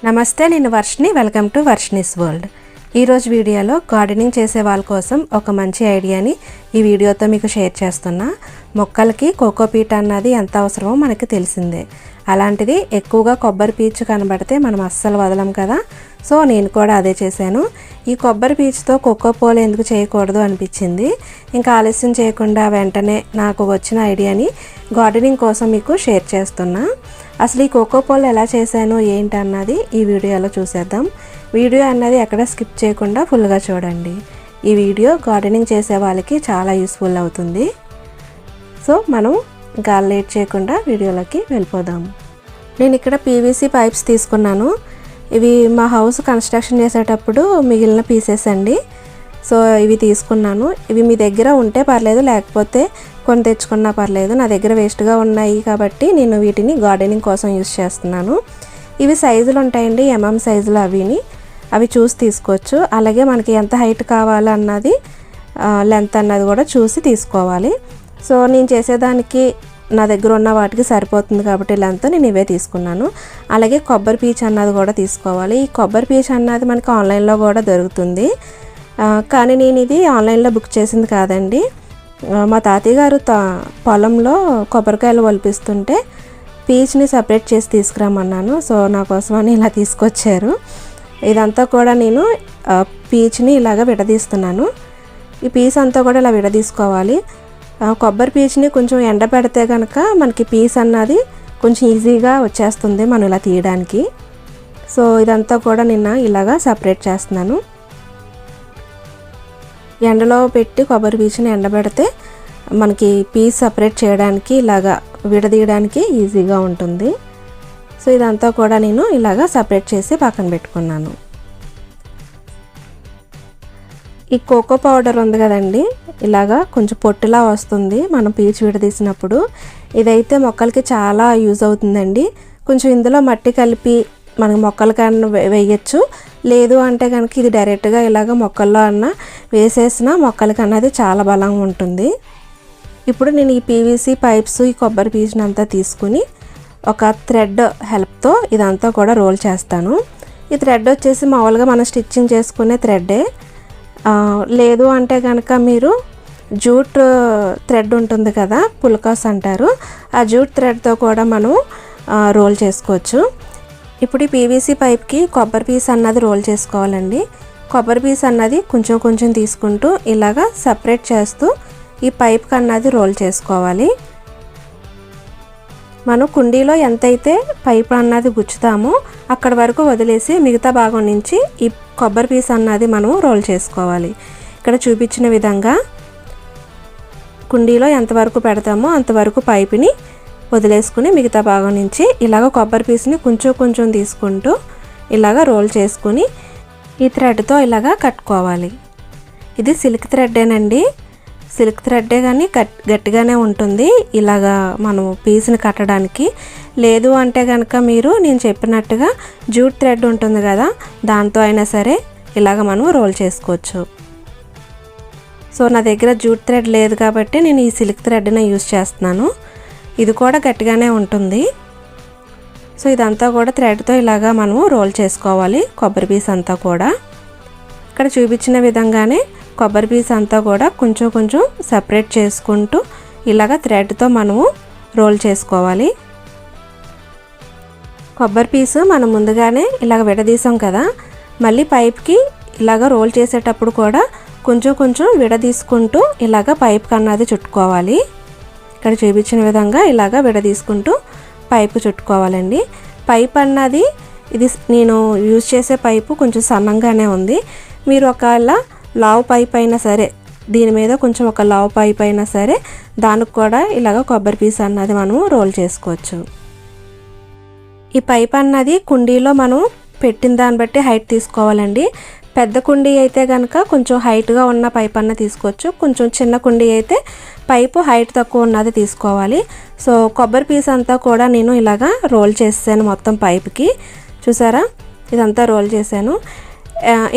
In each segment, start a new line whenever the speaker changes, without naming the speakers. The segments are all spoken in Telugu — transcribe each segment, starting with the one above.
నమస్తే, నేను Varshini. Welcome to Varshini's world. ఈరోజు వీడియోలో గార్డెనింగ్ చేసే వాళ్ళ కోసం ఒక మంచి ఐడియాని ఈ వీడియోతో మీకు షేర్ చేస్తున్నా. మొక్కలకి కోకోపీట్ అన్నది ఎంత అవసరమో మనకి తెలిసిందే. అలాంటిది ఎక్కువగా కొబ్బరి పీచు కనబడితే మనం అస్సలు వదలం కదా. సో నేను కూడా అదే చేశాను. ఈ కొబ్బరి పీచుతో కోకోపోల్ ఎందుకు చేయకూడదు అనిపించింది. ఇంకా ఆలస్యం చేయకుండా వెంటనే నాకు వచ్చిన ఐడియాని గార్డెనింగ్ కోసం మీకు షేర్ చేస్తున్నా. అసలు ఈ కోకోపోల్ ఎలా చేశాను ఏంటి అన్నది ఈ వీడియోలో చూసేద్దాం. వీడియో అన్నది ఎక్కడ స్కిప్ చేయకుండా ఫుల్గా చూడండి. ఈ వీడియో గార్డెనింగ్ చేసే వాళ్ళకి చాలా యూస్ఫుల్ అవుతుంది. సో మనం ఇంకా లేట్ చేయకుండా వీడియోలోకి వెళ్ళిపోదాం. నేను ఇక్కడ పీవీసీ పైప్స్ తీసుకున్నాను. ఇవి మా హౌస్ కన్స్ట్రక్షన్ చేసేటప్పుడు మిగిలిన పీసెస్ అండి. సో ఇవి తీసుకున్నాను. ఇవి మీ దగ్గర ఉంటే పర్లేదు, లేకపోతే కొని తెచ్చుకున్నా పర్లేదు. నా దగ్గర వేస్ట్గా ఉన్నాయి కాబట్టి నేను వీటిని గార్డెనింగ్ కోసం యూస్ చేస్తున్నాను. ఇవి సైజులు ఉంటాయండి, ఎంఎం సైజులు. అవి చూసి తీసుకోవచ్చు. అలాగే మనకి ఎంత హైట్ కావాలన్నది లెంత్ అన్నది కూడా చూసి తీసుకోవాలి. సో నేను చేసేదానికి నా దగ్గర ఉన్న వాటికి సరిపోతుంది కాబట్టి లెంత్ నేను ఇవే తీసుకున్నాను. అలాగే కొబ్బరి పీచు అన్నది కూడా తీసుకోవాలి. ఈ కొబ్బరి పీచు అన్నది మనకి ఆన్లైన్లో కూడా దొరుకుతుంది. కానీ నేను ఇది ఆన్లైన్లో బుక్ చేసింది కాదండి. మా తాతయ్య గారు పొలంలో కొబ్బరికాయలు ఒలిపిస్తుంటే పీచుని సపరేట్ చేసి తీసుకురామన్నాను. సో నా కోసమని ఇలా తీసుకొచ్చారు. ఇదంతా కూడా నేను పీచుని ఇలాగ విడదీస్తున్నాను. ఈ పీస్ అంతా కూడా ఇలా విడదీసుకోవాలి. కొబ్బరి పీచుని కొంచెం ఎండబెడితే కనుక మనకి పీస్ అన్నది కొంచెం ఈజీగా వచ్చేస్తుంది మనం ఇలా తీయడానికి. సో ఇదంతా కూడా నిన్న ఇలాగా సపరేట్ చేస్తున్నాను. ఎండలో పెట్టి కొబ్బరి పీచుని ఎండబెడితే మనకి పీస్ సపరేట్ చేయడానికి ఇలాగా విడదీయడానికి ఈజీగా ఉంటుంది. సో ఇదంతా కూడా నేను ఇలాగా సపరేట్ చేసి పక్కన పెట్టుకున్నాను. ఈ కోకో పౌడర్ ఉంది కదండి, ఇలాగా కొంచెం పొట్టులా వస్తుంది మనం పీచు విడదీసినప్పుడు. ఇదైతే మొక్కలకి చాలా యూజ్ అవుతుందండి. కొంచెం ఇందులో మట్టి కలిపి మనకి మొక్కలకన్నా వేయచ్చు. లేదు అంటే కనుక ఇది డైరెక్ట్గా ఇలాగ మొక్కల్లో అన్న వేసేసిన మొక్కలకి అన్నది చాలా బలంగా ఉంటుంది. ఇప్పుడు నేను ఈ పీవీసీ పైప్స్, ఈ కొబ్బరి పీచుని అంతా తీసుకుని ఒక థ్రెడ్ హెల్ప్తో ఇదంతా కూడా రోల్ చేస్తాను. ఈ థ్రెడ్ వచ్చేసి మామూలుగా మనం స్టిచ్చింగ్ చేసుకునే థ్రెడ్డే. లేదు అంటే కనుక మీరు జూట్ థ్రెడ్ ఉంటుంది కదా, పుల్కాస్ అంటారు, ఆ జూట్ థ్రెడ్తో కూడా మనం రోల్ చేసుకోవచ్చు. ఇప్పుడు ఈ పీవీసీ పైప్కి కొబ్బరి పీస్ అన్నది రోల్ చేసుకోవాలండి. కొబ్బరి పీస్ అన్నది కొంచెం కొంచెం తీసుకుంటూ ఇలాగా సపరేట్ చేస్తూ ఈ పైప్కి అన్నది రోల్ చేసుకోవాలి. మనం కుండీలో ఎంతైతే పైప్ అన్నది గుచ్చుతామో అక్కడ వరకు వదిలేసి మిగతా భాగం నుంచి ఈ కొబ్బరి పీస్ అన్నది మనం రోల్ చేసుకోవాలి. ఇక్కడ చూపించిన విధంగా కుండీలో ఎంతవరకు పెడతామో అంతవరకు పైపుని వదిలేసుకుని మిగతా భాగం నుంచి ఇలాగ కొబ్బరి పీస్ని కొంచెం కొంచెం తీసుకుంటూ ఇలాగ రోల్ చేసుకుని ఈ థ్రెడ్తో ఇలాగా కట్టుకోవాలి. ఇది సిల్క్ థ్రెడ్డేనండి. సిల్క్ థ్రెడ్డే కానీ గట్టిగానే ఉంటుంది ఇలాగా మనం పీస్ని కట్టడానికి. లేదు అంటే కనుక మీరు నేను చెప్పినట్టుగా జూట్ థ్రెడ్ ఉంటుంది కదా, దాంతో అయినా సరే ఇలాగ మనం రోల్ చేసుకోవచ్చు. సో నా దగ్గర జూట్ థ్రెడ్ లేదు కాబట్టి నేను ఈ సిల్క్ థ్రెడ్ని యూజ్ చేస్తున్నాను. ఇది కూడా గట్టిగానే ఉంటుంది. సో ఇదంతా కూడా థ్రెడ్తో ఇలాగా మనము రోల్ చేసుకోవాలి. కొబ్బరి పీస్ అంతా కూడా ఇక్కడ చూపించిన విధంగానే కొబ్బరి పీస్ అంతా కూడా కొంచెం కొంచెం సపరేట్ చేసుకుంటూ ఇలాగ థ్రెడ్తో మనము రోల్ చేసుకోవాలి. కొబ్బరి పీసు మనం ముందుగానే ఇలాగ విడదీసాం కదా, మళ్ళీ పైప్కి ఇలాగ రోల్ చేసేటప్పుడు కూడా కొంచెం కొంచెం విడదీసుకుంటూ ఇలాగ పైప్కి అన్నది చుట్టుకోవాలి. ఇక్కడ చూపించిన విధంగా ఇలాగ విడదీసుకుంటూ పైపు చుట్టుకోవాలండి. పైప్ అన్నది ఇది నేను యూజ్ చేసే పైపు కొంచెం సన్నంగానే ఉంది. మీరు ఒకవేళ లావు పైప్ అయినా సరే, దీని మీద కొంచెం ఒక లావు పైప్ అయినా సరే దానికి కూడా ఇలాగ కొబ్బరి పీస్ అన్నది మనం రోల్ చేసుకోవచ్చు. ఈ పైప్ అన్నది కుండీలో మనం పెట్టిన దాన్ని బట్టి హైట్ తీసుకోవాలండి. పెద్ద కుండీ అయితే కనుక కొంచెం హైట్గా ఉన్న పైప్ అన్న తీసుకోవచ్చు. కొంచెం చిన్న కుండీ అయితే పైపు హైట్ తక్కువ ఉన్నది తీసుకోవాలి. సో కొబ్బరి పీస్ అంతా కూడా నేను ఇలాగా రోల్ చేసాను మొత్తం పైప్కి. చూసారా, ఇదంతా రోల్ చేశాను.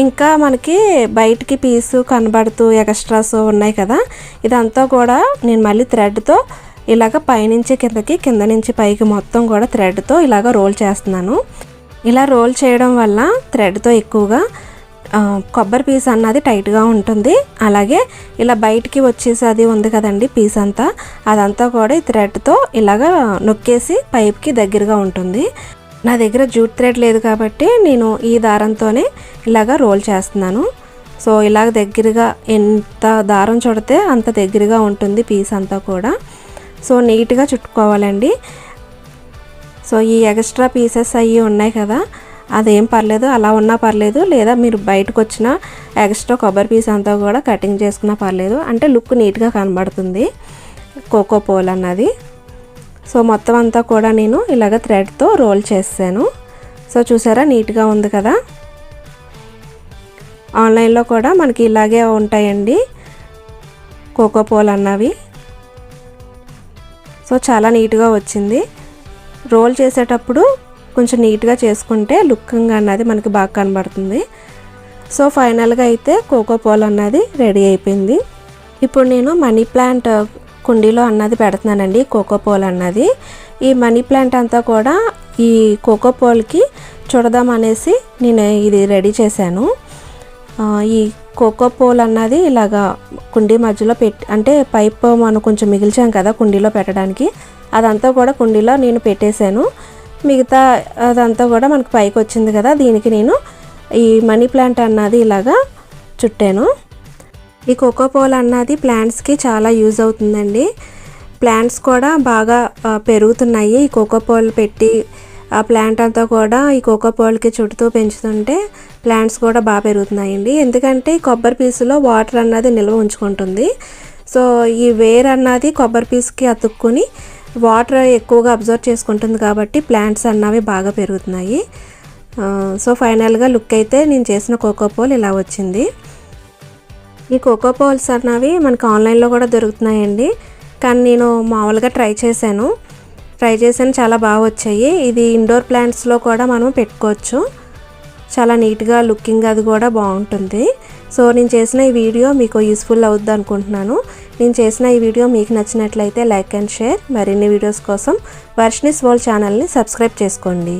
ఇంకా మనకి బయటికి పీసు కనబడుతూ ఎక్స్ట్రాస్ ఉన్నాయి కదా, ఇదంతా కూడా నేను మళ్ళీ థ్రెడ్తో ఇలాగ పైనుంచి కిందకి, కింద నుంచి పైకి మొత్తం కూడా థ్రెడ్తో ఇలాగ రోల్ చేస్తున్నాను. ఇలా రోల్ చేయడం వల్ల థ్రెడ్తో ఎక్కువగా కొబ్బరి పీస్ అన్నది టైట్గా ఉంటుంది. అలాగే ఇలా బయటికి వచ్చేసి అది ఉంది కదండి పీస్ అంతా, అదంతా కూడా ఈ థ్రెడ్తో ఇలాగా నొక్కేసి పైప్కి దగ్గరగా ఉంటుంది. నా దగ్గర జూట్ థ్రెడ్ లేదు కాబట్టి నేను ఈ దారంతోనే ఇలాగా రోల్ చేస్తున్నాను. సో ఇలాగ దగ్గరగా ఎంత దారం చుడితే అంత దగ్గరగా ఉంటుంది పీస్ అంతా కూడా. సో నీట్గా చుట్టుకోవాలండి. సో ఈ ఎక్స్ట్రా పీసెస్ అవి ఉన్నాయి కదా, అదేం పర్లేదు, అలా ఉన్నా పర్లేదు, లేదా మీరు బయటకు వచ్చిన ఎక్స్ట్రా కొబ్బరి పీస్ అంతా కూడా కటింగ్ చేసుకున్నా పర్లేదు. అంటే లుక్ నీట్గా కనబడుతుంది కోకో పోల్ అన్నది. సో మొత్తం అంతా కూడా నేను ఇలాగ థ్రెడ్తో రోల్ చేసాను. సో చూసారా నీట్గా ఉంది కదా. ఆన్లైన్లో కూడా మనకి ఇలాగే ఉంటాయండి కోకో పోల్ అన్నవి. సో చాలా నీట్గా వచ్చింది. రోల్ చేసేటప్పుడు కొంచెం నీట్గా చేసుకుంటే లుకింగ్ అన్నది మనకి బాగా కనబడుతుంది. సో ఫైనల్గా అయితే కోకో పోల్ అన్నది రెడీ అయిపోయింది. ఇప్పుడు నేను మనీ ప్లాంట్ కుండీలో అన్నది పెడుతున్నానండి కోకో పోల్ అన్నది. ఈ మనీ ప్లాంట్ అంతా కూడా ఈ కోకో పోల్కి చూడదాం అనేసి నేను ఇది రెడీ చేశాను. ఈ కోకో పోల్ అన్నది ఇలాగా కుండీ మధ్యలో పెట్టి, అంటే పైప్ మనం కొంచెం మిగిల్చాం కదా కుండీలో పెట్టడానికి, అదంతా కూడా కుండీలో నేను పెట్టేశాను. మిగతా అదంతా కూడా మనకు పైకి వచ్చింది కదా, దీనికి నేను ఈ మనీ ప్లాంట్ అన్నది ఇలాగా చుట్టాను. ఈ కోకో పోల్ అన్నది ప్లాంట్స్కి చాలా యూజ్ అవుతుందండి. ప్లాంట్స్ కూడా బాగా పెరుగుతున్నాయి. ఈ కోకో పోల్ పెట్టి ఆ ప్లాంట్ అంతా కూడా ఈ కోకో పోల్కి చుట్టూ పెంచుతుంటే ప్లాంట్స్ కూడా బాగా పెరుగుతున్నాయండి. ఎందుకంటే ఈ కొబ్బరి పీసులో వాటర్ అన్నది నిల్వ ఉంచుకుంటుంది. సో ఈ వేర్ అన్నది కొబ్బరి పీస్కి అతుక్కుని వాటర్ ఎక్కువగా అబ్జర్వ్ చేసుకుంటుంది కాబట్టి ప్లాంట్స్ అన్నవి బాగా పెరుగుతున్నాయి. సో ఫైనల్గా లుక్ అయితే నేను చేసిన కోకో పోల్ ఇలా వచ్చింది. ఈ కోకో పోల్స్ అన్నవి మనకు ఆన్లైన్లో కూడా దొరుకుతున్నాయండి. కానీ నేను మామూలుగా ట్రై చేశాను, చాలా బాగా వచ్చాయి. ఇది ఇండోర్ ప్లాంట్స్లో కూడా మనం పెట్టుకోవచ్చు. చాలా నీట్గా లుకింగ్ అది కూడా బాగుంటుంది. సో నేను చేసిన ఈ వీడియో మీకు యూస్ఫుల్ అవుద్ది అనుకుంటున్నాను. నేను చేసిన ఈ వీడియో మీకు నచ్చినట్లయితే లైక్ అండ్ షేర్. మరిన్ని వీడియోస్ కోసం వర్షినీస్ వరల్డ్ ఛానల్ని సబ్స్క్రైబ్ చేసుకోండి.